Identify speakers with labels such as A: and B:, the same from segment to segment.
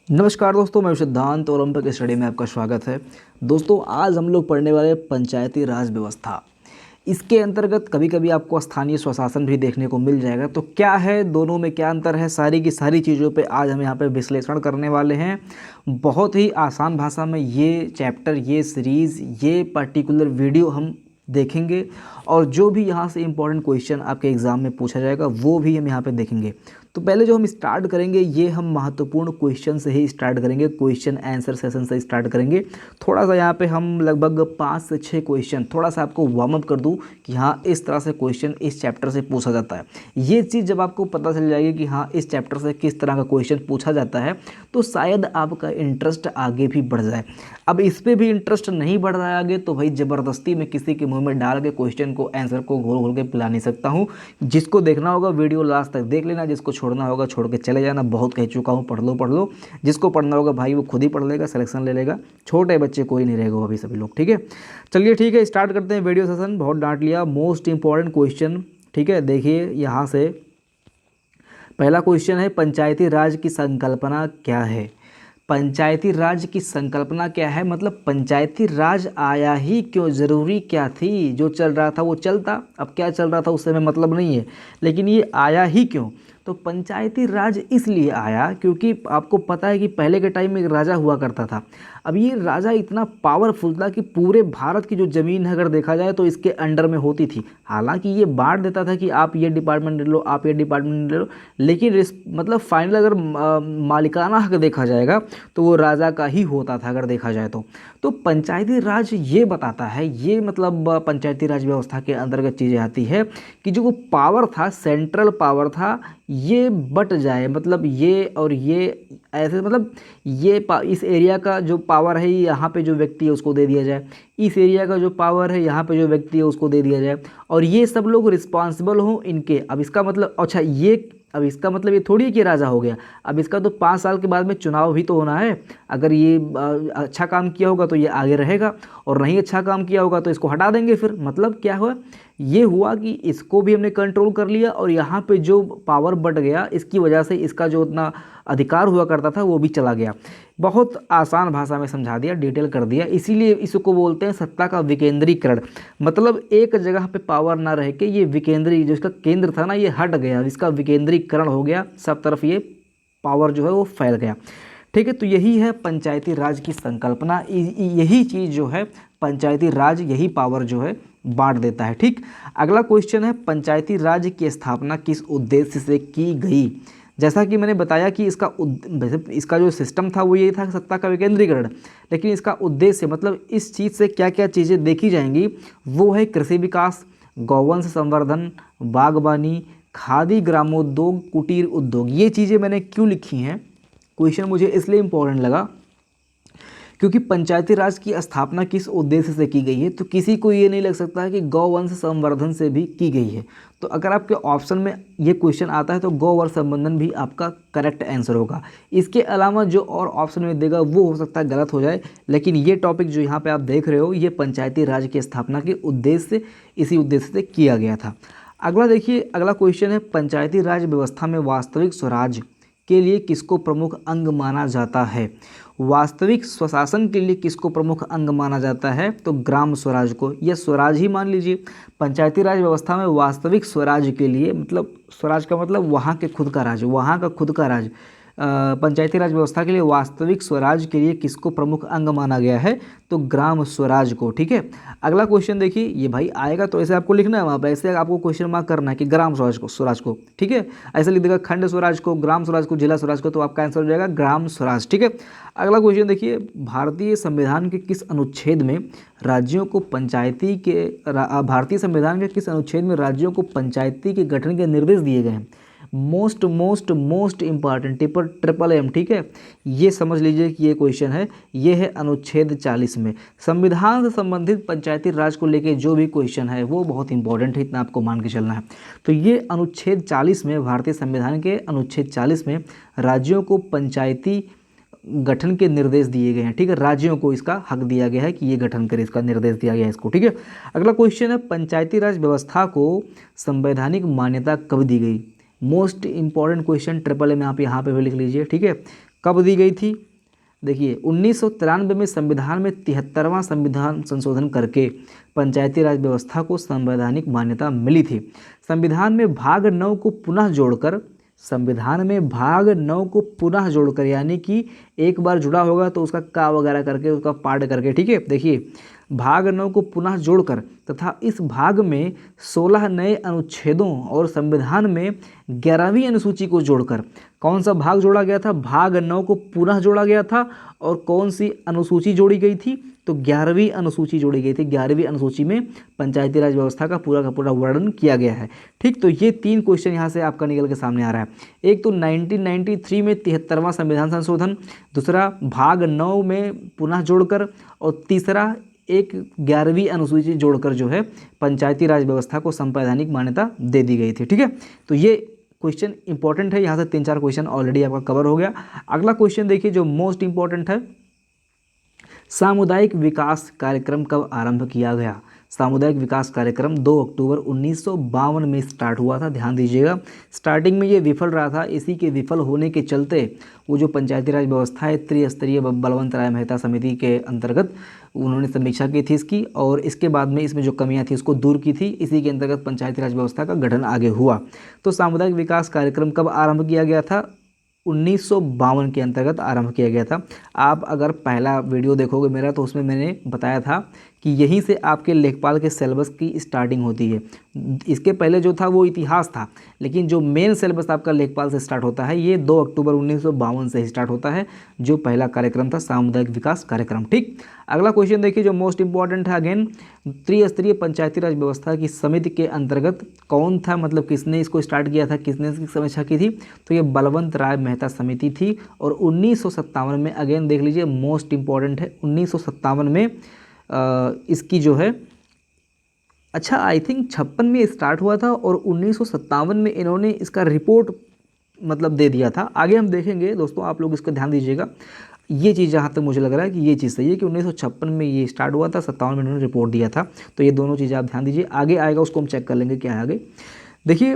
A: नमस्कार दोस्तों, मैं सिद्धांत और ओलंपिक स्टडी में आपका स्वागत है। दोस्तों, आज हम लोग पढ़ने वाले पंचायती राज व्यवस्था। इसके अंतर्गत कभी कभी आपको स्थानीय स्वशासन भी देखने को मिल जाएगा। तो क्या है, दोनों में क्या अंतर है, सारी की सारी चीज़ों पे आज हम यहाँ पे विश्लेषण करने वाले हैं। बहुत ही आसान भाषा में ये चैप्टर, ये सीरीज़, ये पर्टिकुलर वीडियो हम देखेंगे और जो भी यहाँ से इम्पोर्टेंट क्वेश्चन आपके एग्ज़ाम में पूछा जाएगा वो भी हम यहाँ पे देखेंगे। तो पहले जो हम स्टार्ट करेंगे, ये हम महत्वपूर्ण क्वेश्चन से ही स्टार्ट करेंगे, क्वेश्चन आंसर सेशन से स्टार्ट करेंगे। थोड़ा सा यहाँ पे हम लगभग 5 से 6 क्वेश्चन थोड़ा सा आपको वार्म अप कर दूँ कि हाँ, इस तरह से क्वेश्चन इस चैप्टर से पूछा जाता है। ये चीज़ जब आपको पता चल जाएगी कि हाँ, इस चैप्टर से किस तरह का क्वेश्चन पूछा जाता है, तो शायद आपका इंटरेस्ट आगे भी बढ़ जाए। अब इस पर भी इंटरेस्ट नहीं बढ़ रहा है आगे, तो भाई ज़बरदस्ती मैं किसी के मुँह में डाल के क्वेश्चन को, आंसर को घोल घोल के पिला नहीं सकता हूँ। जिसको देखना होगा वीडियो लास्ट तक देख लेना, जिसको छोड़ना होगा छोड़ के चले जाना। बहुत कह चुका हूँ, पढ़ लो। जिसको पढ़ना होगा भाई वो खुद ही पढ़ लेगा, सिलेक्शन ले लेगा। छोटे बच्चे कोई नहीं रहेगा अभी, सभी लोग। ठीक है, चलिए ठीक है, स्टार्ट करते हैं वीडियो सेशन। बहुत डांट लिया। मोस्ट इंपॉर्टेंट क्वेश्चन, ठीक है, देखिए यहाँ से पहला क्वेश्चन है, पंचायती राज की संकल्पना क्या है। पंचायती राज की संकल्पना क्या है, मतलब पंचायती राज आया ही क्यों, ज़रूरी क्या थी। जो चल रहा था वो चलता, अब क्या चल रहा था उससे हमें मतलब नहीं है, लेकिन ये आया ही क्यों। तो पंचायती राज इसलिए आया क्योंकि आपको पता है कि पहले के टाइम में एक राजा हुआ करता था। अब ये राजा इतना पावरफुल था कि पूरे भारत की जो ज़मीन है अगर देखा जाए तो इसके अंडर में होती थी। हालांकि ये बांट देता था कि आप ये डिपार्टमेंट ले लो, आप ये डिपार्टमेंट ले लो, लेकिन मतलब फाइनल अगर मालिकाना हक देखा जाएगा तो वो राजा का ही होता था अगर देखा जाए तो पंचायती राज ये बताता है, ये मतलब पंचायती राज व्यवस्था के अंतर्गत चीज़ें आती है कि जो वो पावर था, सेंट्रल पावर था, ये बट जाए। मतलब ये और ये ऐसे, मतलब ये इस एरिया का जो पावर है यहाँ पे जो व्यक्ति है उसको दे दिया जाए, इस एरिया का जो पावर है यहाँ पे जो व्यक्ति है उसको दे दिया जाए, और ये सब लोग रिस्पॉन्सिबल हों इनके। अब इसका मतलब अच्छा, ये अब इसका मतलब ये थोड़ी कि राजा हो गया। अब इसका तो 5 साल के बाद में चुनाव भी तो होना है। अगर ये अच्छा काम किया होगा तो ये आगे रहेगा, और नहीं अच्छा काम किया होगा तो इसको हटा देंगे। फिर मतलब क्या हुआ, ये हुआ कि इसको भी हमने कंट्रोल कर लिया, और यहाँ पे जो पावर बढ़ गया इसकी वजह से इसका जो उतना अधिकार हुआ करता था वो भी चला गया। बहुत आसान भाषा में समझा दिया, डिटेल कर दिया। इसीलिए इसको बोलते हैं सत्ता का विकेंद्रीकरण। मतलब एक जगह पे पावर ना रह के ये विकेंद्री, जो इसका केंद्र था ना, ये हट गया, इसका विकेंद्रीकरण हो गया, सब तरफ ये पावर जो है वो फैल गया। ठीक है, तो यही है पंचायती राज की संकल्पना। यही चीज़ जो है पंचायती राज, यही पावर जो है बांट देता है। ठीक, अगला क्वेश्चन है, पंचायती राज की स्थापना किस उद्देश्य से की गई। जैसा कि मैंने बताया कि इसका जो सिस्टम था वो ये था, सत्ता का विकेंद्रीकरण, लेकिन इसका उद्देश्य मतलब इस चीज़ से क्या क्या चीज़ें देखी जाएंगी, वो है कृषि विकास, गौवंश संवर्धन, बागवानी, खादी ग्रामोद्योग, कुटीर उद्योग। ये चीज़ें मैंने क्यों लिखी हैं, क्वेश्चन मुझे इसलिए इम्पोर्टेंट लगा क्योंकि पंचायती राज की स्थापना किस उद्देश्य से की गई है, तो किसी को ये नहीं लग सकता है कि गौवंश संवर्धन से भी की गई है। तो अगर आपके ऑप्शन में ये क्वेश्चन आता है तो गौवंश संवर्धन भी आपका करेक्ट आंसर होगा। इसके अलावा जो और ऑप्शन में देगा वो हो सकता है गलत हो जाए, लेकिन ये टॉपिक जो यहाँ पे आप देख रहे हो, ये पंचायती राज की स्थापना के उद्देश्य, इसी उद्देश्य से किया गया था। अगला देखिए, अगला क्वेश्चन है, पंचायती राज व्यवस्था में वास्तविक स्वराज के लिए किसको प्रमुख अंग माना जाता है। वास्तविक स्वशासन के लिए किसको प्रमुख अंग माना जाता है, तो ग्राम स्वराज को, या स्वराज ही मान लीजिए। पंचायती राज व्यवस्था में वास्तविक स्वराज के लिए, मतलब स्वराज का मतलब वहाँ के खुद का राज, वहाँ का खुद का राज। पंचायती राज व्यवस्था के लिए वास्तविक स्वराज के लिए किसको प्रमुख अंग माना गया है, तो ग्राम स्वराज को। ठीक है, अगला क्वेश्चन देखिए, ये भाई आएगा तो ऐसे आपको लिखना है, वहाँ पर ऐसे आपको क्वेश्चन मार्क करना है कि ग्राम स्वराज को। ठीक है, ऐसे लिख देगा खंड स्वराज को, ग्राम स्वराज को, जिला स्वराज को, तो आपका आंसर हो जाएगा ग्राम स्वराज। ठीक है, अगला क्वेश्चन देखिए, भारतीय संविधान के किस अनुच्छेद में राज्यों को भारतीय संविधान के किस अनुच्छेद में राज्यों को पंचायती के गठन के निर्देश दिए गए हैं। Most important, triple M. ठीक है, ये समझ लीजिए कि ये क्वेश्चन है, ये है अनुच्छेद 40 में। संविधान से संबंधित पंचायती राज को लेके जो भी क्वेश्चन है वो बहुत इंपॉर्टेंट है, इतना आपको मान के चलना है। तो ये अनुच्छेद 40 में, भारतीय संविधान के अनुच्छेद 40 में राज्यों को पंचायती गठन के निर्देश दिए गए हैं। ठीक है, राज्यों को इसका हक दिया गया है कि ये गठन करे, इसका निर्देश दिया गया है इसको। ठीक है, अगला क्वेश्चन है, पंचायती राज व्यवस्था को संवैधानिक मान्यता कब दी गई। Most important question, triple M आप यहाँ पे भी लिख लीजिए। ठीक है, कब दी गई थी? देखिए 1993 में संविधान में 73वां संविधान संशोधन करके पंचायती राज व्यवस्था को संवैधानिक मान्यता मिली थी। संविधान में भाग 9 को पुनः जोड़कर यानी कि एक बार जुड़ा होगा तो उसका का वगैरह करके उसका पार्ट करके, ठीक है। देखिए भाग 9 को पुनः जोड़कर तथा इस भाग में 16 नए अनुच्छेदों और संविधान में 11वीं अनुसूची को जोड़कर, कौन सा भाग जोड़ा गया था? भाग 9 को पुनः जोड़ा गया था। और कौन सी अनुसूची जोड़ी गई थी? तो 11वीं अनुसूची जोड़ी गई थी। 11वीं अनुसूची में पंचायती राज व्यवस्था का पूरा वर्णन किया गया है। ठीक, तो ये 3 क्वेश्चन यहाँ से आपका निकल के सामने आ रहा है। एक तो 1993 में 73वां संविधान संशोधन, दूसरा भाग 9 में पुनः जोड़कर, और तीसरा एक 11वीं अनुसूची जोड़कर जो है पंचायती राज व्यवस्था को संवैधानिक मान्यता दे दी गई थी। ठीक है, तो ये क्वेश्चन इंपॉर्टेंट है। यहाँ से 3-4 क्वेश्चन ऑलरेडी आपका कवर हो गया। अगला क्वेश्चन देखिए जो मोस्ट इंपॉर्टेंट है, सामुदायिक विकास कार्यक्रम कब आरंभ किया गया? सामुदायिक विकास कार्यक्रम 2 अक्टूबर 1952 में स्टार्ट हुआ था। ध्यान दीजिएगा, स्टार्टिंग में ये विफल रहा था। इसी के विफल होने के चलते वो जो पंचायती राज व्यवस्था है त्रिस्तरीय बलवंत राय मेहता समिति के अंतर्गत उन्होंने समीक्षा की थी इसकी, और इसके बाद में इसमें जो कमियां थी उसको दूर की थी। इसी के अंतर्गत पंचायती राज व्यवस्था का गठन आगे हुआ। तो सामुदायिक विकास कार्यक्रम कब आरंभ किया गया था? 1952 के अंतर्गत आरंभ किया गया था। आप अगर पहला वीडियो देखोगे मेरा तो उसमें मैंने बताया था कि यहीं से आपके लेखपाल के सिलेबस की स्टार्टिंग होती है। इसके पहले जो था वो इतिहास था, लेकिन जो मेन सिलेबस आपका लेखपाल से स्टार्ट होता है ये 2 अक्टूबर 1952 से ही स्टार्ट होता है, जो पहला कार्यक्रम था सामुदायिक विकास कार्यक्रम। ठीक, अगला क्वेश्चन देखिए जो मोस्ट इंपॉर्टेंट है। अगेन, त्रिस्तरीय पंचायती राज व्यवस्था की समिति के अंतर्गत कौन था, मतलब किसने इसको स्टार्ट किया था, किसने इसकी समीक्षा की थी? तो ये बलवंत राय मेहता समिति थी। और 1957 में, अगेन देख लीजिए मोस्ट इंपॉर्टेंट है, 1957 में इसकी जो है, अच्छा आई थिंक 56 में स्टार्ट हुआ था और 1957 में इन्होंने इसका रिपोर्ट मतलब दे दिया था। आगे हम देखेंगे दोस्तों, आप लोग इसका ध्यान दीजिएगा। ये चीज़ जहाँ तक मुझे लग रहा है कि ये चीज़ सही है कि 1956 में ये स्टार्ट हुआ था, 57 में इन्होंने रिपोर्ट दिया था। तो ये दोनों चीज़ें आप ध्यान दीजिए। आगे आएगा उसको हम चेक कर लेंगे क्या है आगे। देखिए,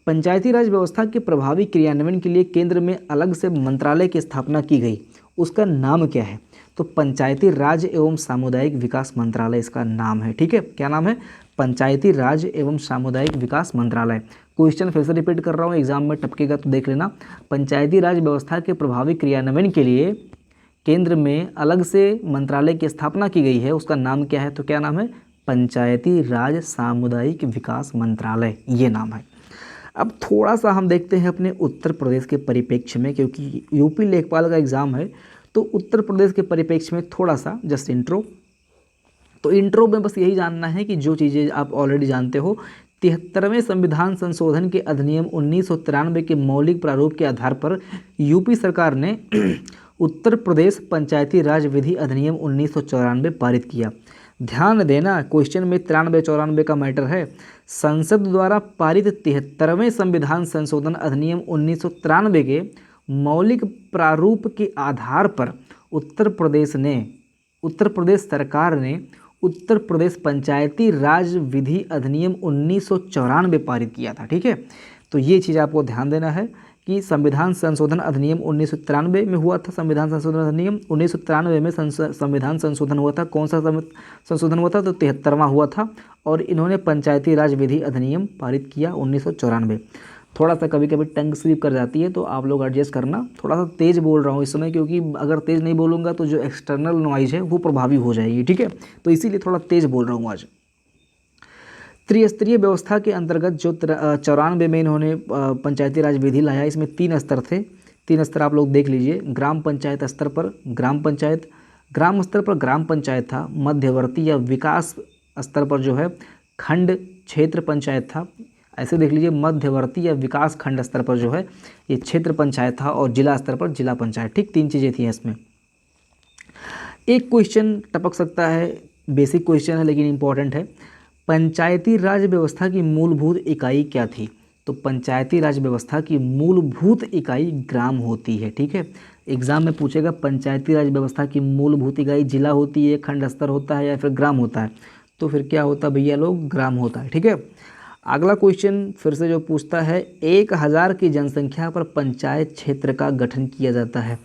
A: पंचायती राज व्यवस्था के प्रभावी क्रियान्वयन के लिए केंद्र में अलग से मंत्रालय की स्थापना की गई, उसका नाम क्या है? तो पंचायती राज एवं सामुदायिक विकास मंत्रालय इसका नाम है। ठीक है, क्या नाम है? पंचायती राज एवं सामुदायिक विकास मंत्रालय। क्वेश्चन फिर से रिपीट कर रहा हूँ, एग्जाम में टपकेगा तो देख लेना। पंचायती राज व्यवस्था के प्रभावी क्रियान्वयन के लिए केंद्र में अलग से मंत्रालय की स्थापना की गई है, उसका नाम क्या है? तो क्या नाम है? पंचायती राज सामुदायिक विकास मंत्रालय, ये नाम है। अब थोड़ा सा हम देखते हैं अपने उत्तर प्रदेश के परिप्रेक्ष्य में, क्योंकि यूपी लेखपाल का एग्जाम है तो उत्तर प्रदेश के परिप्रेक्ष्य में थोड़ा सा जस्ट इंट्रो। तो इंट्रो में बस यही जानना है कि जो चीज़ें आप ऑलरेडी जानते हो, 73वें संविधान संशोधन के अधिनियम 1993 के मौलिक प्रारूप के आधार पर यूपी सरकार ने उत्तर प्रदेश पंचायती राज विधि अधिनियम 1994 पारित किया। ध्यान देना, क्वेश्चन में 93-94 का मैटर है। संसद द्वारा पारित 73वें संविधान संशोधन अधिनियम 1993 के मौलिक प्रारूप के आधार पर उत्तर प्रदेश सरकार ने उत्तर प्रदेश पंचायती राज विधि अधिनियम 1994 पारित किया था। ठीक है, तो ये चीज़ आपको ध्यान देना है कि संविधान संशोधन अधिनियम 1993 में हुआ था। संविधान संशोधन अधिनियम 1993 में संविधान संशोधन हुआ था। कौन सा संशोधन हुआ था? तो 73वां हुआ था। और इन्होंने पंचायती राज विधि अधिनियम पारित किया 1994। थोड़ा सा कभी कभी टंग स्लिप कर जाती है तो आप लोग एडजस्ट करना। थोड़ा सा तेज़ बोल रहा हूँ इस समय, क्योंकि अगर तेज़ नहीं बोलूँगा तो जो एक्सटर्नल नॉइज़ है वो प्रभावी हो जाएगी। ठीक है, तो इसीलिए थोड़ा तेज़ बोल रहा हूँ आज। त्रिस्तरीय व्यवस्था के अंतर्गत जो 94 में इन्होंने पंचायती राज विधि लाया, इसमें 3 स्तर थे। 3 स्तर आप लोग देख लीजिए। ग्राम पंचायत स्तर पर ग्राम स्तर पर ग्राम पंचायत था। मध्यवर्ती या विकास स्तर पर जो है खंड क्षेत्र पंचायत था। ऐसे देख लीजिए, मध्यवर्ती या विकास खंड स्तर पर जो है ये क्षेत्र पंचायत था, और जिला स्तर पर जिला पंचायत। ठीक, 3 चीज़ें थी इसमें। एक क्वेश्चन टपक सकता है, बेसिक क्वेश्चन है लेकिन इंपॉर्टेंट है। पंचायती राज व्यवस्था की मूलभूत इकाई क्या थी? तो पंचायती राज व्यवस्था की मूलभूत इकाई ग्राम होती है। ठीक है, एग्जाम में पूछेगा पंचायती राज व्यवस्था की मूलभूत इकाई जिला होती है, खंड स्तर होता है, या फिर ग्राम होता है? तो फिर क्या होता है भैया लोग? ग्राम होता है। ठीक है, अगला क्वेश्चन फिर से जो पूछता है, 1000 की जनसंख्या पर पंचायत क्षेत्र का गठन किया जाता है।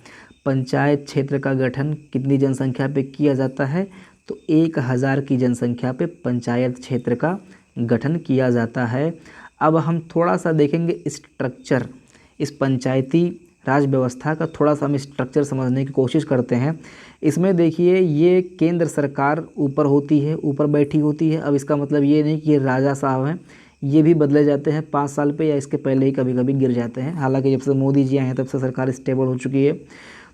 A: पंचायत क्षेत्र का गठन कितनी जनसंख्या पे किया जाता है? तो 1000 की जनसंख्या पे पंचायत क्षेत्र का गठन किया जाता है। अब हम थोड़ा सा देखेंगे स्ट्रक्चर, इस पंचायती राज व्यवस्था का थोड़ा सा हम स्ट्रक्चर समझने की कोशिश करते हैं। इसमें देखिए, ये केंद्र सरकार ऊपर होती है, ऊपर बैठी होती है। अब इसका मतलब ये नहीं कि ये राजा साहब हैं, ये भी बदले जाते हैं 5 साल पे या इसके पहले ही कभी कभी गिर जाते हैं। हालांकि जब से मोदी जी आए हैं तब से सरकार स्टेबल हो चुकी है।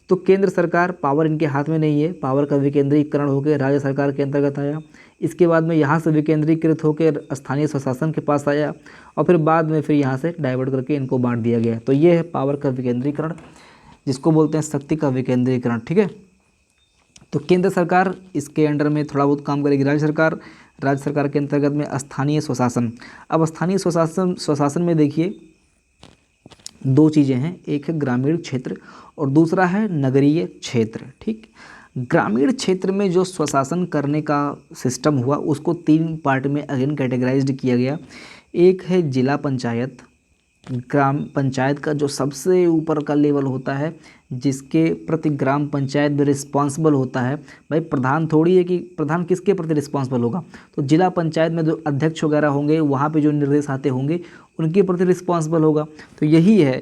A: तो केंद्र सरकार, पावर इनके हाथ में नहीं है, पावर का विकेंद्रीकरण होकर राज्य सरकार के अंतर्गत आया। इसके बाद में यहाँ से विकेंद्रीकृत होकर स्थानीय स्वशासन के पास आया और फिर बाद में फिर यहाँ से डाइवर्ट करके इनको बांट दिया गया। तो ये है पावर का विकेंद्रीकरण, जिसको बोलते हैं शक्ति का विकेंद्रीकरण। ठीक है, तो केंद्र सरकार इसके अंडर में थोड़ा बहुत काम करेगी, राज्य सरकार के अंतर्गत में स्थानीय स्वशासन। अब स्थानीय स्वशासन में देखिए 2 चीज़ें हैं, एक है ग्रामीण क्षेत्र और दूसरा है नगरीय क्षेत्र। ठीक, ग्रामीण क्षेत्र में जो स्वशासन करने का सिस्टम हुआ उसको 3 पार्ट में अगेन कैटेगराइज्ड किया गया। एक है जिला पंचायत, ग्राम पंचायत का जो सबसे ऊपर का लेवल होता है, जिसके प्रति ग्राम पंचायत भी रिस्पॉन्सिबल होता है। भाई प्रधान थोड़ी है कि प्रधान किसके प्रति रिस्पॉन्सिबल होगा, तो जिला पंचायत में जो अध्यक्ष वगैरह होंगे, वहाँ पे जो निर्देश आते होंगे उनके प्रति रिस्पॉन्सिबल होगा। तो यही है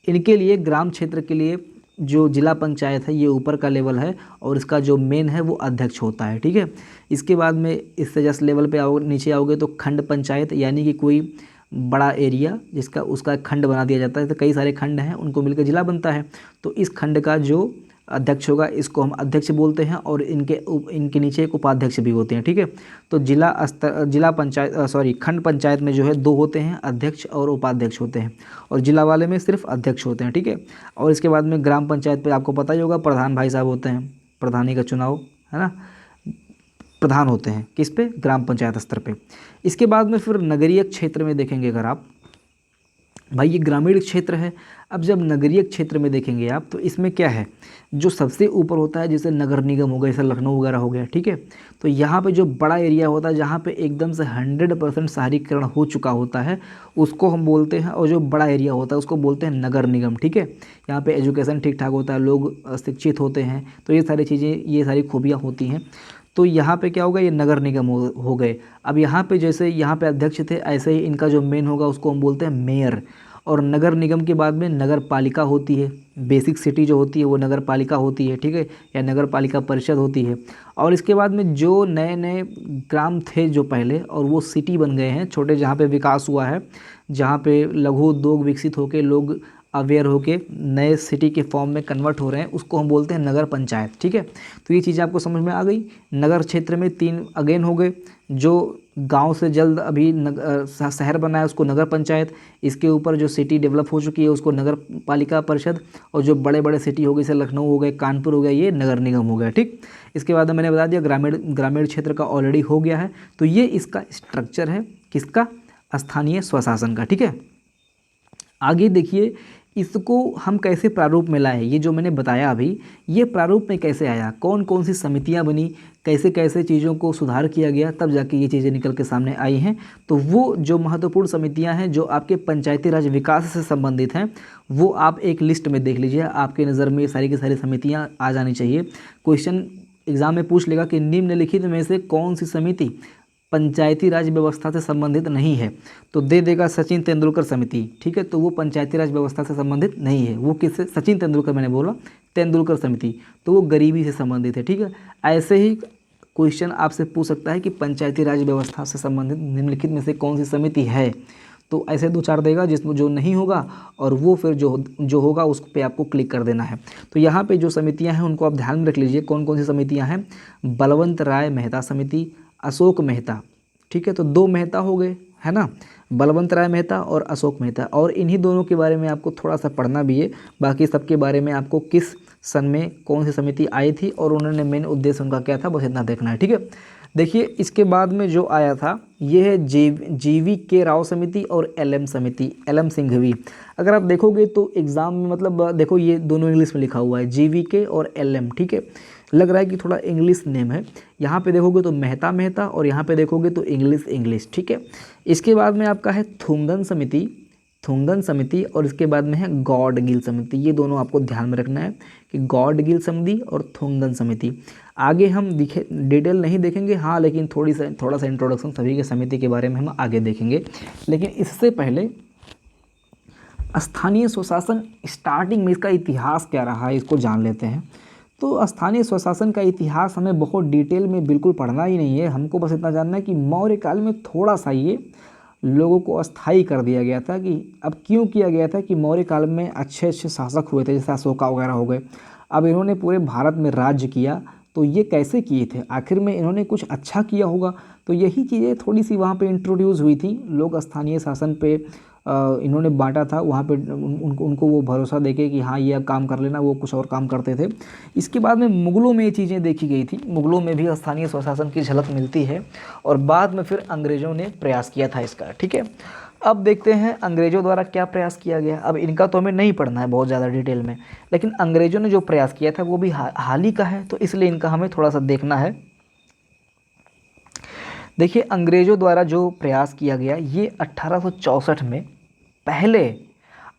A: इनके लिए, ग्राम क्षेत्र के लिए जो जिला पंचायत है ये ऊपर का लेवल है और इसका जो मेन है वो अध्यक्ष होता है। ठीक है, इसके बाद में इससे जस्ट लेवल पे नीचे आओगे तो खंड पंचायत, यानी कि कोई बड़ा एरिया जिसका उसका खंड बना दिया जाता है। तो कई सारे खंड हैं, उनको मिलकर जिला बनता है। तो इस खंड का जो अध्यक्ष होगा इसको हम अध्यक्ष बोलते हैं और इनके नीचे एक उपाध्यक्ष भी होते हैं। ठीक है, तो खंड पंचायत में जो है 2 होते हैं, अध्यक्ष और उपाध्यक्ष होते हैं, और जिला वाले में सिर्फ अध्यक्ष होते हैं। ठीक है, और इसके बाद में ग्राम पंचायत पे आपको पता ही होगा प्रधान भाई साहब होते हैं, प्रधानी का चुनाव है ना, प्रधान होते हैं किस पे, ग्राम पंचायत स्तर पे। इसके बाद में फिर नगरीय क्षेत्र में देखेंगे अगर आप, भाई ये ग्रामीण क्षेत्र है। अब जब नगरीय क्षेत्र में देखेंगे आप तो इसमें क्या है, जो सबसे ऊपर होता है जैसे नगर निगम हो गया, जैसे लखनऊ वगैरह हो गया। ठीक है, तो यहाँ पे जो बड़ा एरिया होता है जहाँ पे एकदम से 100% शहरीकरण हो चुका होता है उसको हम बोलते हैं, और जो बड़ा एरिया होता है उसको बोलते हैं नगर निगम। ठीक है, यहाँ पे एजुकेशन ठीक ठाक होता है, लोग शिक्षित होते हैं, तो ये सारी चीज़ें, ये सारी खूबियाँ होती हैं। तो यहाँ पे क्या होगा, ये नगर निगम हो गए। अब यहाँ पे जैसे यहाँ पे अध्यक्ष थे, ऐसे ही इनका जो मेन होगा उसको हम बोलते हैं मेयर। और नगर निगम के बाद में नगर पालिका होती है, बेसिक सिटी जो होती है वो नगर पालिका होती है। ठीक है, या नगर पालिका परिषद होती है। और इसके बाद में जो नए नए ग्राम थे जो पहले, और वो सिटी बन गए हैं छोटे, जहाँ पे विकास हुआ है, जहाँ पे लघु उद्योग विकसित होकर लोग अवेयर होके नए सिटी के फॉर्म में कन्वर्ट हो रहे हैं, उसको हम बोलते हैं नगर पंचायत। ठीक है, तो ये चीज़ें आपको समझ में आ गई। नगर क्षेत्र में 3 अगेन हो गए, जो गांव से जल्द अभी शहर बना है उसको नगर पंचायत, इसके ऊपर जो सिटी डेवलप हो चुकी है उसको नगर पालिका परिषद, और जो बड़े बड़े सिटी हो गए जैसे लखनऊ हो गए, कानपुर हो गया, ये नगर निगम हो गया। ठीक, इसके बाद मैंने बता दिया ग्रामीण क्षेत्र का ऑलरेडी हो गया है। तो ये इसका स्ट्रक्चर है किसका, स्थानीय स्वशासन का। ठीक है, आगे देखिए इसको हम कैसे प्रारूप में लाए, ये जो मैंने बताया अभी, ये प्रारूप में कैसे आया, कौन कौन सी समितियां बनी, कैसे कैसे चीज़ों को सुधार किया गया, तब जाके ये चीज़ें निकल के सामने आई हैं। तो वो जो महत्वपूर्ण समितियां हैं जो आपके पंचायती राज विकास से संबंधित हैं, वो आप एक लिस्ट में देख लीजिए। आपके नज़र में सारी की सारी समितियाँ आ जानी चाहिए। क्वेश्चन एग्जाम में पूछ लेगा कि निम्नलिखित में से कौन सी समिति पंचायती राज व्यवस्था से संबंधित नहीं है, तो दे देगा सचिन तेंदुलकर समिति। ठीक है, तो वो पंचायती राज व्यवस्था से संबंधित नहीं है। वो किससे, सचिन तेंदुलकर, मैंने बोला तेंदुलकर समिति, तो वो गरीबी से संबंधित है। ठीक है, ऐसे ही क्वेश्चन आपसे पूछ सकता है कि पंचायती राज व्यवस्था से संबंधित निम्नलिखित में से कौन सी समिति है, तो ऐसे 2-4 देगा जिसमें जो नहीं होगा, और वो फिर जो होगा उस पर आपको क्लिक कर देना है। तो यहाँ पे जो समितियाँ हैं उनको आप ध्यान में रख लीजिए, कौन कौन सी समितियाँ हैं। बलवंत राय मेहता समिति, अशोक मेहता। ठीक है, तो 2 मेहता हो गए है ना, बलवंत राय मेहता और अशोक मेहता, और इन्हीं दोनों के बारे में आपको थोड़ा सा पढ़ना भी है। बाकी सबके बारे में आपको किस सन में कौन सी समिति आई थी और उन्होंने मेन उद्देश्य उनका क्या था, बस इतना देखना है। ठीक है, देखिए इसके बाद में जो आया था ये है जीवी के राव समिति और एलएम समिति, एलएम सिंघवी। अगर आप देखोगे तो एग्ज़ाम में मतलब देखो ये दोनों इंग्लिश में लिखा हुआ है, जीवी के और एलएम, ठीक है। लग रहा है कि थोड़ा इंग्लिश नेम है। यहाँ पे देखोगे तो मेहता मेहता और यहाँ पे देखोगे तो इंग्लिश इंग्लिश, ठीक है। इसके बाद में आपका है थुंगन समिति, थुंगन समिति, और इसके बाद में है गॉडगिल समिति। ये दोनों आपको ध्यान में रखना है कि गॉडगिल समिति और थुंगन समिति। आगे हम डिटेल नहीं देखेंगे, हाँ, लेकिन थोड़ा सा इंट्रोडक्शन सभी के समिति के बारे में हम आगे देखेंगे। लेकिन इससे पहले स्थानीय स्वशासन स्टार्टिंग में इसका इतिहास क्या रहा है इसको जान लेते हैं। तो स्थानीय स्वशासन का इतिहास हमें बहुत डिटेल में बिल्कुल पढ़ना ही नहीं है, हमको बस इतना जानना है कि मौर्य काल में थोड़ा सा ये लोगों को अस्थायी कर दिया गया था। कि अब क्यों किया गया था कि मौर्य काल में अच्छे अच्छे शासक हुए थे, जैसे अशोका वगैरह हो गए। अब इन्होंने पूरे भारत में राज्य किया, तो ये कैसे किए थे, आखिर में इन्होंने कुछ अच्छा किया होगा। तो यही चीज़ें थोड़ी सी वहाँ पे इंट्रोड्यूस हुई थी। लोग स्थानीय शासन पे इन्होंने बांटा था, वहाँ पे उनको वो भरोसा देके कि हाँ ये काम कर लेना, वो कुछ और काम करते थे। इसके बाद में मुग़लों में ये चीज़ें देखी गई थी, मुग़लों में भी स्थानीय स्वशासन की झलक मिलती है, और बाद में फिर अंग्रेज़ों ने प्रयास किया था इसका, ठीक है। अब देखते हैं अंग्रेज़ों द्वारा क्या प्रयास किया गया। अब इनका तो हमें नहीं पढ़ना है बहुत ज़्यादा डिटेल में, लेकिन अंग्रेज़ों ने जो प्रयास किया था वो भी हाल ही का है, तो इसलिए इनका हमें थोड़ा सा देखना है। देखिए अंग्रेज़ों द्वारा जो प्रयास किया गया ये 1864 में, पहले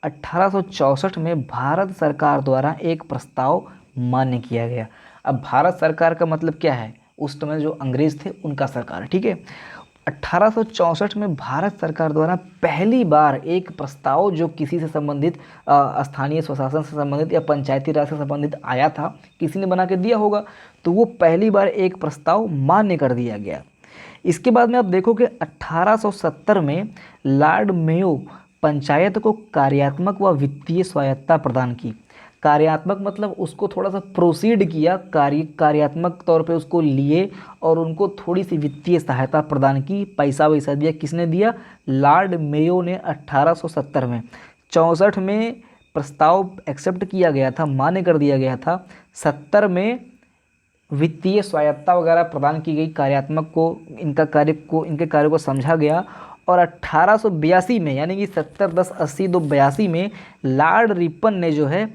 A: 1864 में भारत सरकार द्वारा एक प्रस्ताव मान्य किया गया। अब भारत सरकार का मतलब क्या है, उस समय जो अंग्रेज़ थे उनका सरकार, ठीक है। 1864 में भारत सरकार द्वारा पहली बार एक प्रस्ताव जो किसी से संबंधित स्थानीय स्वशासन से संबंधित या पंचायती राज से संबंधित आया था, किसी ने बना के दिया होगा, तो वो पहली बार एक प्रस्ताव मान्य कर दिया गया। इसके बाद में आप देखो कि 1870 में लॉर्ड मेयो पंचायत को कार्यात्मक व वित्तीय स्वायत्तता प्रदान की। कार्यात्मक मतलब उसको थोड़ा सा प्रोसीड किया, कार्यात्मक तौर पे उसको लिए और उनको थोड़ी सी वित्तीय सहायता प्रदान की, पैसा वैसा दिया। किसने दिया, लॉर्ड मेयो ने 1870 में। 64 में प्रस्ताव एक्सेप्ट किया गया था, मान्य कर दिया गया था। 70 में वित्तीय स्वायत्तता वगैरह प्रदान की गई, कार्यात्मक को इनके कार्य को समझा गया। और 1882 में, यानी कि 70 10 80 2 82 में लॉर्ड रिपन ने जो है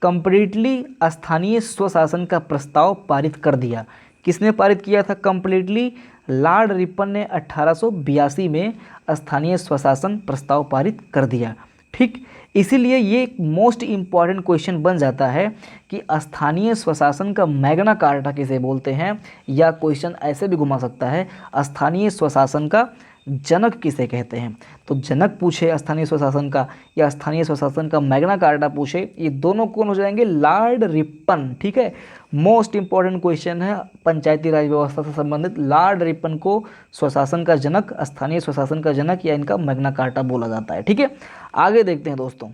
A: कंप्लीटली स्थानीय स्वशासन का प्रस्ताव पारित कर दिया। किसने पारित किया था कंप्लीटली, लॉर्ड रिपन ने 1882 में स्थानीय स्वशासन प्रस्ताव पारित कर दिया, ठीक। इसीलिए ये एक मोस्ट इम्पॉर्टेंट क्वेश्चन बन जाता है कि स्थानीय स्वशासन का मैग्ना कार्टा किसे बोलते हैं, या क्वेश्चन ऐसे भी घुमा सकता है स्थानीय स्वशासन का जनक किसे कहते हैं। तो जनक पूछे स्थानीय स्वशासन का या स्थानीय स्वशासन का मैग्ना कार्टा पूछे, ये दोनों कौन हो जाएंगे, लॉर्ड रिपन, ठीक है। मोस्ट इंपॉर्टेंट क्वेश्चन है पंचायती राज व्यवस्था से संबंधित। लॉर्ड रिपन को स्वशासन का जनक, स्थानीय स्वशासन का जनक या इनका मैग्ना कार्टा बोला जाता है, ठीक है। आगे देखते हैं दोस्तों।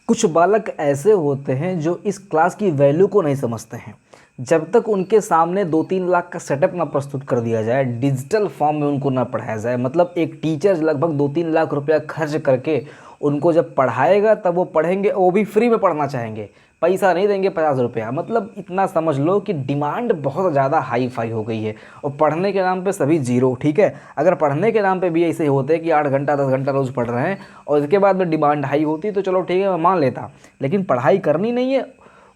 A: कुछ बालक ऐसे होते हैं जो इस क्लास की वैल्यू को नहीं समझते हैं। जब तक उनके सामने 2-3 लाख का सेटअप ना प्रस्तुत कर दिया जाए, डिजिटल फॉर्म में उनको ना पढ़ाया जाए, मतलब एक टीचर लगभग 2-3 लाख रुपया खर्च करके उनको जब पढ़ाएगा तब वो पढ़ेंगे, वो भी फ्री में पढ़ना चाहेंगे, पैसा नहीं देंगे 50 रुपया। मतलब इतना समझ लो कि डिमांड बहुत ज़्यादा हाई फाई हो गई है, और पढ़ने के नाम पे सभी जीरो, ठीक है। अगर पढ़ने के नाम पे भी ऐसे होते हैं कि 8 घंटा 10 घंटा रोज़ पढ़ रहे हैं और इसके बाद में डिमांड हाई होती तो चलो ठीक है मैं मान लेता, लेकिन पढ़ाई करनी नहीं है,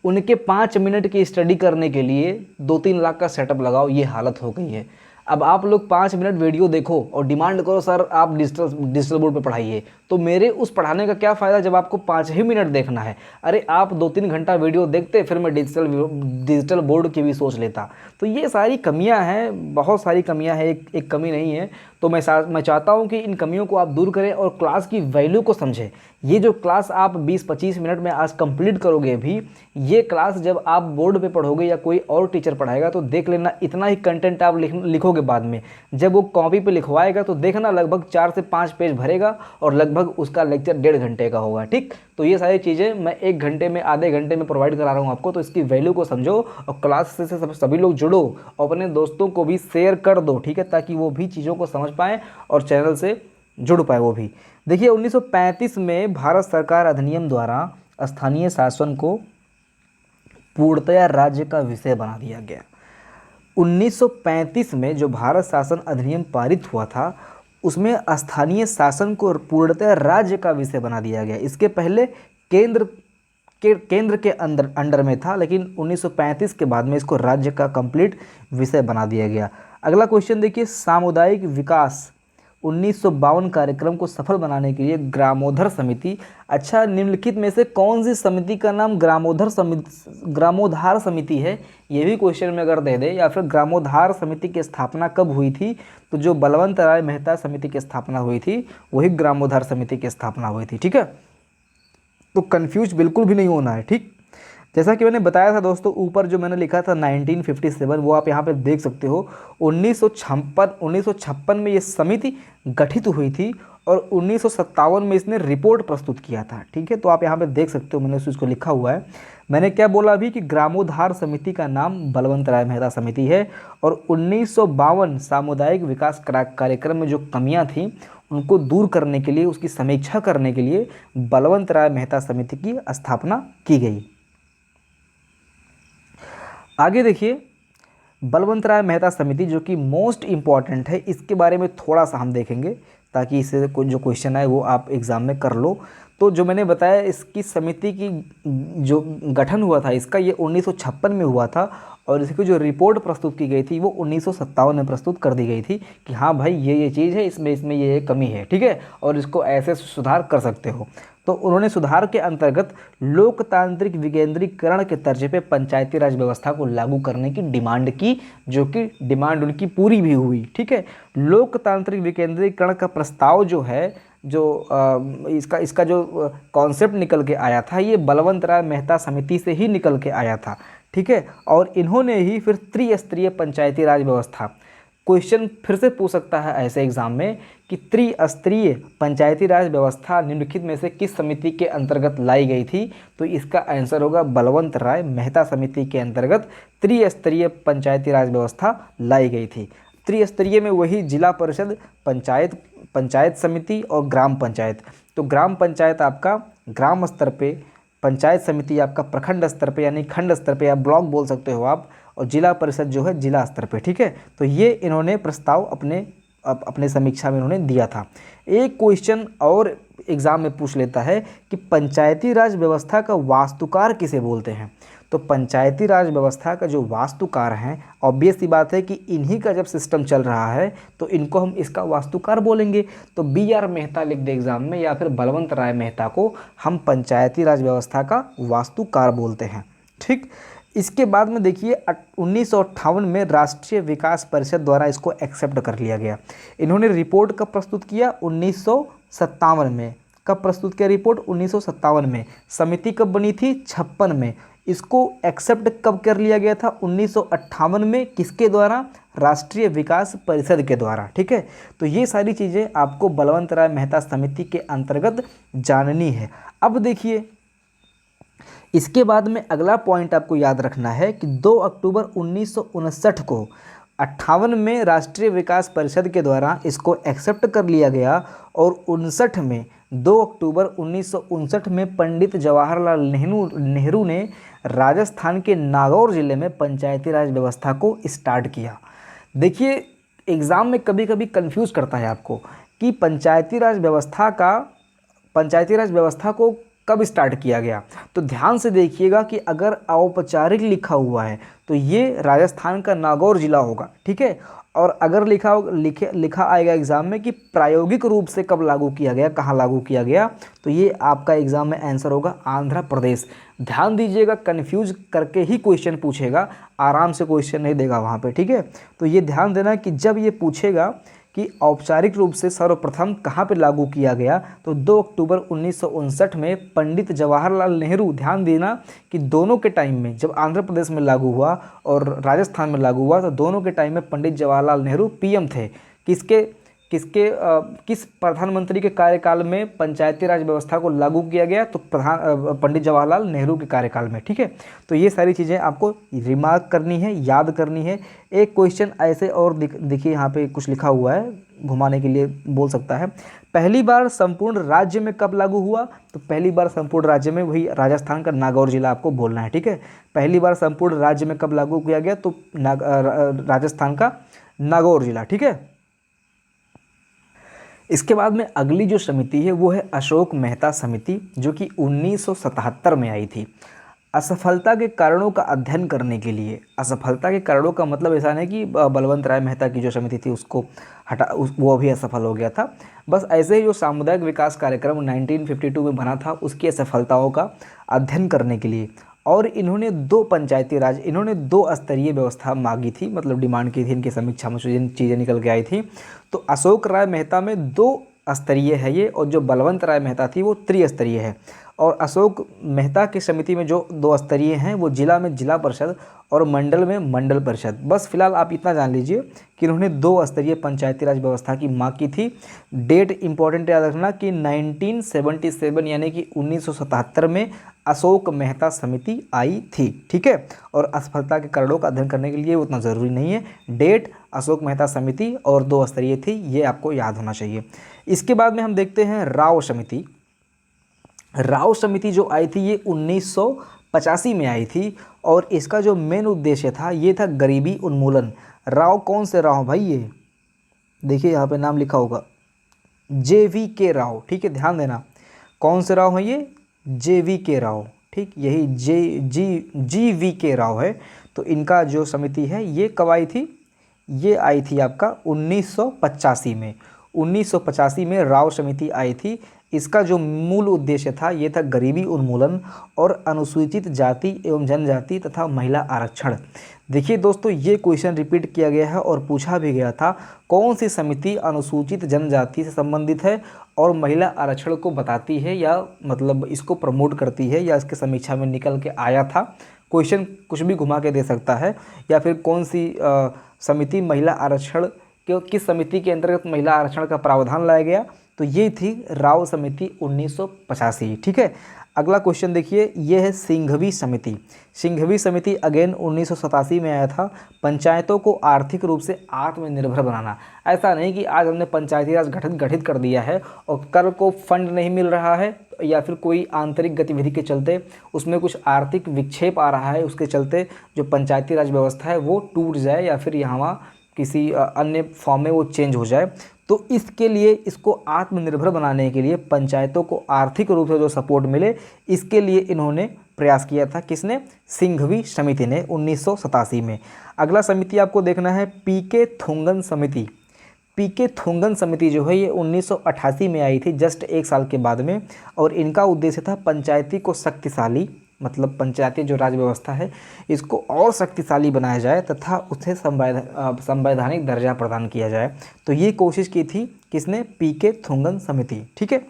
A: उनके 5 मिनट की स्टडी करने के लिए 2-3 लाख का सेटअप लगाओ, ये हालत हो गई है। अब आप लोग 5 मिनट वीडियो देखो और डिमांड करो सर आप डिजिटल बोर्ड पे पढ़ाइए, तो मेरे उस पढ़ाने का क्या फ़ायदा जब आपको 5 ही मिनट देखना है। अरे आप 2-3 घंटा वीडियो देखते फिर मैं डिजिटल बोर्ड की भी सोच लेता। तो ये सारी कमियां हैं, बहुत सारी कमियां हैं, एक कमी नहीं है। तो मैं चाहता हूं कि इन कमियों को आप दूर करें और क्लास की वैल्यू को समझें। ये जो क्लास आप 20-25 मिनट में आज कंप्लीट करोगे भी, ये क्लास जब आप बोर्ड पे पढ़ोगे या कोई और टीचर पढ़ाएगा तो देख लेना इतना ही कंटेंट आप लिखोगे बाद में। जब वो कॉपी पे लिखवाएगा तो देखना लगभग 4 से 5 पेज भरेगा और लगभग उसका लेक्चर 1.5 घंटे का होगा, ठीक। तो ये सारी चीज़ें मैं 1 घंटे में, आधे घंटे में प्रोवाइड करा रहा हूँ आपको, तो इसकी वैल्यू को समझो और क्लास से सभी लोग जुड़ो और अपने दोस्तों को भी शेयर कर दो, ठीक है, ताकि वो भी चीज़ों को समझ पाएँ और चैनल से जुड़ पाए वो भी। देखिए 1935 में भारत सरकार अधिनियम द्वारा स्थानीय शासन को पूर्णतया राज्य का विषय बना दिया गया। 1935 में जो भारत शासन अधिनियम पारित हुआ था उसमें स्थानीय शासन को पूर्णतः राज्य का विषय बना दिया गया। इसके पहले केंद्र के अंडर में था, लेकिन 1935 के बाद में इसको राज्य का कंप्लीट विषय बना दिया गया। अगला क्वेश्चन देखिए, सामुदायिक विकास 1952 कार्यक्रम को सफल बनाने के लिए ग्रामोद्धार समिति, अच्छा निम्नलिखित में से कौन सी समिति का नाम ग्रामोद्धार समिति है, ये भी क्वेश्चन में अगर दे दे, या फिर ग्रामोद्धार समिति की स्थापना कब हुई थी, तो जो बलवंत राय मेहता समिति की स्थापना हुई थी वही ग्रामोद्धार समिति की स्थापना हुई थी। ठीक है, तो कंफ्यूज बिल्कुल भी नहीं होना है। ठीक, जैसा कि मैंने बताया था दोस्तों, ऊपर जो मैंने लिखा था 1957 वो आप यहाँ पे देख सकते हो। 1956 में ये समिति गठित हुई थी और 1957 में इसने रिपोर्ट प्रस्तुत किया था। ठीक है, तो आप यहाँ पे देख सकते हो, मैंने उसको लिखा हुआ है। मैंने क्या बोला अभी कि ग्रामोद्धार समिति का नाम बलवंत राय मेहता समिति है, और 1952 सामुदायिक विकास कार्यक्रम में जो कमियाँ थीं उनको दूर करने के लिए, उसकी समीक्षा करने के लिए बलवंत राय मेहता समिति की स्थापना की गई। आगे देखिए, बलवंत राय मेहता समिति जो कि मोस्ट इम्पॉर्टेंट है, इसके बारे में थोड़ा सा हम देखेंगे ताकि इससे जो क्वेश्चन आए वो आप एग्ज़ाम में कर लो। तो जो मैंने बताया, इसकी समिति की जो गठन हुआ था इसका, ये 1956 में हुआ था, और इसकी जो रिपोर्ट प्रस्तुत की गई थी वो 1957 में प्रस्तुत कर दी गई थी कि हाँ भाई ये चीज़ है, इसमें ये कमी है। ठीक है, और इसको ऐसे सुधार कर सकते हो। तो उन्होंने सुधार के अंतर्गत लोकतांत्रिक विकेंद्रीकरण के तर्ज पे पंचायती राज व्यवस्था को लागू करने की डिमांड की, जो कि डिमांड उनकी पूरी भी हुई। ठीक है, लोकतांत्रिक विकेंद्रीकरण का प्रस्ताव जो है, जो इसका जो कॉन्सेप्ट निकल के आया था, ये बलवंत राय मेहता समिति से ही निकल के आया था। ठीक है, और इन्होंने ही फिर त्रिस्तरीय पंचायती राज व्यवस्था, क्वेश्चन फिर से पूछ सकता है ऐसे एग्जाम में कि त्रिस्तरीय पंचायती राज व्यवस्था निम्नलिखित में से किस समिति के अंतर्गत लाई गई थी, तो इसका आंसर होगा बलवंत राय मेहता समिति के अंतर्गत त्रिस्तरीय पंचायती राज व्यवस्था लाई गई थी। त्रिस्तरीय में वही जिला परिषद, पंचायत समिति और ग्राम पंचायत। तो ग्राम पंचायत आपका ग्राम स्तर पे, पंचायत समिति आपका प्रखंड स्तर पे यानी खंड स्तर पे या ब्लॉक बोल सकते हो आप, और जिला परिषद जो है जिला स्तर पे। ठीक है, तो ये इन्होंने प्रस्ताव अपने समीक्षा में इन्होंने दिया था। एक क्वेश्चन और एग्जाम में पूछ लेता है कि पंचायती राज व्यवस्था का वास्तुकार किसे बोलते हैं। तो पंचायती राज व्यवस्था का जो वास्तुकार हैं, ऑब्वियस सी बात है कि इन्हीं का जब सिस्टम चल रहा है तो इनको हम इसका वास्तुकार बोलेंगे। तो BR मेहता लिख दे एग्जाम में, या फिर बलवंत राय मेहता को हम पंचायती राज व्यवस्था का वास्तुकार बोलते हैं। ठीक, इसके बाद में देखिए 1958 में राष्ट्रीय विकास परिषद द्वारा इसको एक्सेप्ट कर लिया गया। इन्होंने रिपोर्ट कब प्रस्तुत किया, 1957 में। कब प्रस्तुत किया रिपोर्ट, 1957 में। समिति कब बनी थी, 56 में। इसको एक्सेप्ट कब कर लिया गया था, 1958 में। किसके द्वारा, राष्ट्रीय विकास परिषद के द्वारा। ठीक है, तो ये सारी चीज़ें आपको बलवंत राय मेहता समिति के अंतर्गत जाननी है। अब देखिए, इसके बाद में अगला पॉइंट आपको याद रखना है कि 2 अक्टूबर 1959 को 58 में राष्ट्रीय विकास परिषद के द्वारा इसको एक्सेप्ट कर लिया गया, और 59 में 2 अक्टूबर 1959 में पंडित जवाहरलाल नेहरू ने राजस्थान के नागौर जिले में पंचायती राज व्यवस्था को स्टार्ट किया। देखिए, एग्ज़ाम में कभी कभी कंफ्यूज करता है आपको कि पंचायती राज व्यवस्था को कब स्टार्ट किया गया। तो ध्यान से देखिएगा कि अगर औपचारिक लिखा हुआ है तो ये राजस्थान का नागौर जिला होगा। ठीक है, और अगर लिखा आएगा एग्जाम में कि प्रायोगिक रूप से कब लागू किया गया, कहाँ लागू किया गया, तो ये आपका एग्जाम में आंसर होगा आंध्र प्रदेश। ध्यान दीजिएगा, कंफ्यूज करके ही क्वेश्चन पूछेगा, आराम से क्वेश्चन नहीं देगा वहाँ पे। ठीक है, तो ये ध्यान देना कि जब ये पूछेगा कि औपचारिक रूप से सर्वप्रथम कहाँ पे लागू किया गया, तो 2 अक्टूबर 1959 में पंडित जवाहरलाल नेहरू। ध्यान देना कि दोनों के टाइम में, जब आंध्र प्रदेश में लागू हुआ और राजस्थान में लागू हुआ, तो दोनों के टाइम में पंडित जवाहरलाल नेहरू PM थे। किस प्रधानमंत्री के कार्यकाल में पंचायती राज व्यवस्था को लागू किया गया? तो पंडित जवाहरलाल नेहरू के कार्यकाल में। ठीक है, तो ये सारी चीज़ें आपको रिमार्क करनी है, याद करनी है। एक क्वेश्चन ऐसे और देखिए यहाँ पे कुछ लिखा हुआ है, घुमाने के लिए बोल सकता है। पहली बार संपूर्ण राज्य में कब लागू हुआ? तो पहली बार संपूर्ण राज्य में वही राजस्थान का नागौर जिला आपको बोलना है। ठीक है, पहली बार संपूर्ण राज्य में कब लागू किया गया? तो राजस्थान का नागौर जिला। ठीक है, इसके बाद में अगली जो समिति है वो है अशोक मेहता समिति, जो कि 1977 में आई थी। असफलता के कारणों का अध्ययन करने के लिए, असफलता के कारणों का मतलब ऐसा नहीं कि बलवंत राय मेहता की जो समिति थी उसको वो अभी असफल हो गया था। बस ऐसे ही जो सामुदायिक विकास कार्यक्रम 1952 में बना था उसकी असफलताओं का अध्ययन करने के लिए, और इन्होंने इन्होंने 2 स्तरीय व्यवस्था मांगी थी, मतलब डिमांड की थी। इनकी समीक्षा में जिन चीज़ें निकल के आई थी, तो अशोक राय मेहता में 2 स्तरीय है ये, और जो बलवंत राय मेहता थी वो त्रिस्तरीय है। और अशोक मेहता की समिति में जो 2 स्तरीय हैं वो जिला में जिला परिषद और मंडल में मंडल परिषद। बस फिलहाल आप इतना जान लीजिए कि इन्होंने 2 स्तरीय पंचायती राज व्यवस्था की मांग की थी। डेट इंपॉर्टेंट याद रखना कि 1977 यानी कि 1977 में अशोक मेहता समिति आई थी। ठीक है, और असफलता के कारणों का अध्ययन करने के लिए उतना ज़रूरी नहीं है। डेट अशोक मेहता समिति और 2 स्तरीय थी, ये आपको याद होना चाहिए। इसके बाद में हम देखते हैं राव समिति। राव समिति जो आई थी ये 1985 में आई थी, और इसका जो मेन उद्देश्य था ये था गरीबी उन्मूलन। राव कौन से राव भाई? ये देखिए यहाँ पे नाम लिखा होगा JVK राव। ठीक है, ध्यान देना, कौन से राव हैं ये? JVK राव। ठीक, यही GVK राव है। तो इनका जो समिति है ये कब आई थी? ये आई थी आपका 1985 में। 1985 में राव समिति आई थी। इसका जो मूल उद्देश्य था ये था गरीबी उन्मूलन और अनुसूचित जाति एवं जनजाति तथा महिला आरक्षण। देखिए दोस्तों, ये क्वेश्चन रिपीट किया गया है और पूछा भी गया था, कौन सी समिति अनुसूचित जनजाति से संबंधित है और महिला आरक्षण को बताती है, या मतलब इसको प्रमोट करती है, या इसके समीक्षा में निकल के आया था। क्वेश्चन कुछ भी घुमा के दे सकता है। या फिर कौन सी समिति महिला आरक्षण किस समिति के अंतर्गत महिला आरक्षण का प्रावधान लाया गया? तो ये थी राव समिति 1985। ठीक है, अगला क्वेश्चन देखिए, ये है सिंघवी समिति। सिंघवी समिति अगेन 1987 में आया था। पंचायतों को आर्थिक रूप से आत्मनिर्भर बनाना। ऐसा नहीं कि आज हमने पंचायती राज गठित कर दिया है और कर को फंड नहीं मिल रहा है, या फिर कोई आंतरिक गतिविधि के चलते उसमें कुछ आर्थिक विक्षेप आ रहा है, उसके चलते जो पंचायती राज व्यवस्था है वो टूट जाए या फिर यहाँ किसी अन्य फॉर्म में वो चेंज हो जाए। तो इसके लिए, इसको आत्मनिर्भर बनाने के लिए, पंचायतों को आर्थिक रूप से जो सपोर्ट मिले, इसके लिए इन्होंने प्रयास किया था। किसने? सिंघवी समिति ने 1987 में। अगला समिति आपको देखना है पीके थोंगन समिति। पीके थोंगन समिति जो है ये 1988 में आई थी, जस्ट 1 साल के बाद में, और इनका उद्देश्य था पंचायती को शक्तिशाली, मतलब पंचायती जो राज व्यवस्था है इसको और शक्तिशाली बनाया जाए तथा उसे संवैधानिक दर्जा प्रदान किया जाए। तो ये कोशिश की थी किसने? पीके थोंगन समिति। ठीक है,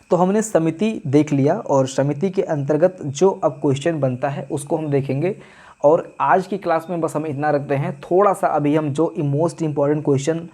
A: तो हमने समिति देख लिया, और समिति के अंतर्गत जो अब क्वेश्चन बनता है उसको हम देखेंगे। और आज की क्लास में बस हम इतना रखते हैं। थोड़ा सा अभी हम जो मोस्ट इम्पॉर्टेंट क्वेश्चन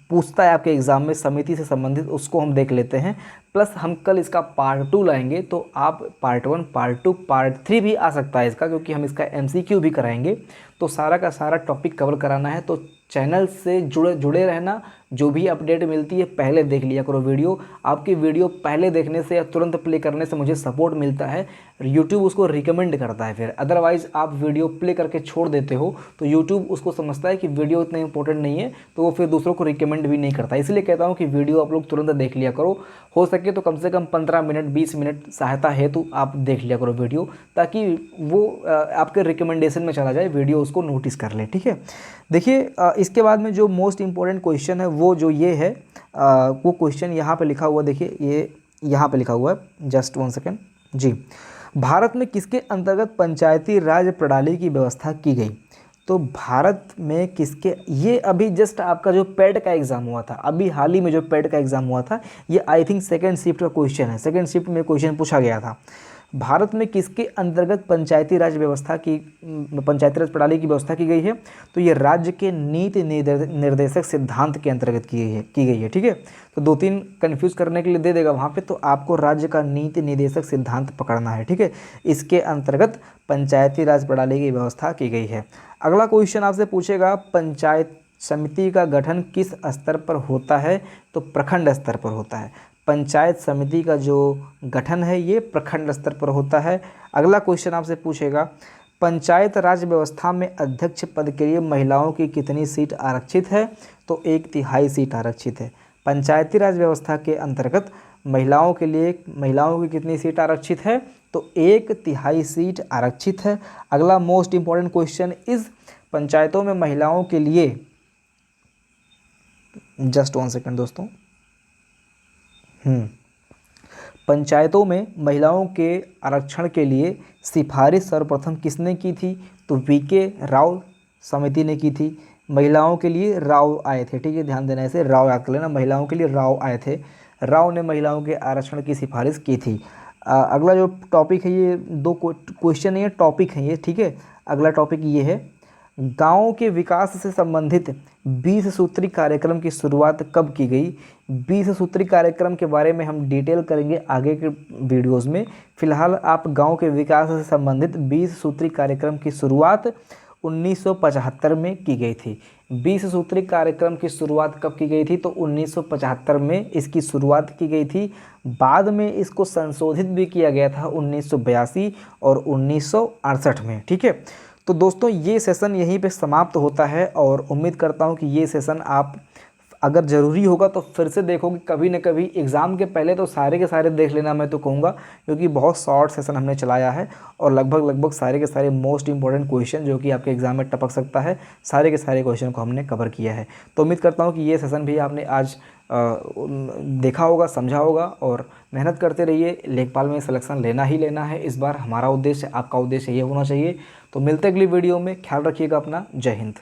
A: पूछता है आपके एग्ज़ाम में समिति से संबंधित, उसको हम देख लेते हैं। प्लस हम कल इसका पार्ट 2 लाएंगे, तो आप पार्ट 1, पार्ट 2, पार्ट 3 भी आ सकता है इसका, क्योंकि हम इसका MCQ भी कराएंगे। तो सारा का सारा टॉपिक कवर कराना है, तो चैनल से जुड़े रहना। जो भी अपडेट मिलती है पहले देख लिया करो वीडियो। आपकी वीडियो पहले देखने से या तुरंत प्ले करने से मुझे सपोर्ट मिलता है, यूट्यूब उसको रिकमेंड करता है। फिर अदरवाइज़ आप वीडियो प्ले करके छोड़ देते हो तो यूट्यूब उसको समझता है कि वीडियो इतना इंपॉर्टेंट नहीं है, तो वो फिर दूसरों को रिकमेंड भी नहीं करता। इसलिए कहता हूँ कि वीडियो आप लोग तुरंत देख लिया करो। हो सके तो कम से कम 15 मिनट 20 मिनट सहायता हेतु आप देख लिया करो वीडियो, ताकि वो आपके रिकमेंडेशन में चला जाए, वीडियो उसको नोटिस कर ले। ठीक है, देखिए इसके बाद में जो मोस्ट इम्पोर्टेंट क्वेश्चन है वो जो ये है, वो क्वेश्चन यहाँ पे लिखा हुआ, देखिए ये यहाँ पे लिखा हुआ है, जस्ट 1 सेकेंड जी। भारत में किसके अंतर्गत पंचायती राज प्रणाली की व्यवस्था की गई? तो भारत में किसके, ये अभी जस्ट आपका जो पेड का एग्ज़ाम हुआ था, अभी हाल ही में जो पेड का एग्ज़ाम हुआ था, ये आई थिंक सेकेंड शिफ्ट का क्वेश्चन है। सेकेंड शिफ्ट में क्वेश्चन पूछा गया था। भारत में किसके अंतर्गत पंचायती राज व्यवस्था की पंचायती राज प्रणाली की व्यवस्था की गई है? तो ये राज्य के नीति निर्देशक सिद्धांत के अंतर्गत की गई है। ठीक है, तो 2-3 कन्फ्यूज़ करने के लिए दे देगा वहाँ पे, तो आपको राज्य का नीति निर्देशक सिद्धांत पकड़ना है। ठीक है, इसके अंतर्गत पंचायती राज प्रणाली की व्यवस्था की गई है। अगला क्वेश्चन आपसे पूछेगा, पंचायत समिति का गठन किस स्तर पर होता है? तो प्रखंड स्तर पर होता है। पंचायत समिति का जो गठन है ये प्रखंड स्तर पर होता है। अगला क्वेश्चन आपसे पूछेगा, पंचायत राज व्यवस्था में अध्यक्ष पद के लिए महिलाओं की कितनी सीट आरक्षित है? तो 1/3 सीट आरक्षित है। पंचायती राज व्यवस्था के अंतर्गत महिलाओं की कितनी सीट आरक्षित है? तो 1/3 सीट आरक्षित है। अगला मोस्ट इंपॉर्टेंट क्वेश्चन इस पंचायतों में महिलाओं के लिए, जस्ट 1 सेकेंड दोस्तों, पंचायतों में महिलाओं के आरक्षण के लिए सिफारिश सर्वप्रथम किसने की थी? तो वीके राव समिति ने की थी। महिलाओं के लिए राव आए थे। ठीक है, ध्यान देना, इसे राव याद कर लेना, महिलाओं के लिए राव आए थे। राव ने महिलाओं के आरक्षण की सिफारिश की थी। अगला जो टॉपिक है, ये 2 क्वेश्चन नहीं है, टॉपिक है ये। ठीक है, अगला टॉपिक ये है, गाँव के विकास से संबंधित 20 सूत्री कार्यक्रम की शुरुआत कब की गई? 20 सूत्री कार्यक्रम के बारे में हम डिटेल करेंगे आगे के वीडियोस में। फिलहाल आप गांव के विकास से संबंधित 20 सूत्री कार्यक्रम की शुरुआत 1975 में की गई थी। 20 सूत्री कार्यक्रम की शुरुआत कब की गई थी? तो 1975 में इसकी शुरुआत की गई थी। बाद में इसको संशोधित भी किया गया था 1982 और 1968 में। ठीक है, तो दोस्तों ये सेशन यहीं पे समाप्त होता है और उम्मीद करता हूँ कि ये सेशन आप अगर ज़रूरी होगा तो फिर से देखोगे कभी न कभी। एग्ज़ाम के पहले तो सारे के सारे देख लेना मैं तो कहूँगा, क्योंकि बहुत शॉर्ट सेशन हमने चलाया है और लगभग सारे के सारे मोस्ट इंपॉर्टेंट क्वेश्चन जो कि आपके एग्ज़ाम में टपक सकता है, सारे के सारे क्वेश्चन को हमने कवर किया है। तो उम्मीद करता हूँ कि ये सेशन भी आपने आज देखा होगा, समझा होगा और मेहनत करते रहिए। लेखपाल में सिलेक्शन लेना ही लेना है इस बार, हमारा उद्देश्य, आपका उद्देश्य ये होना चाहिए। तो मिलते अगली वीडियो में, ख्याल रखिएगा अपना। जय हिंद।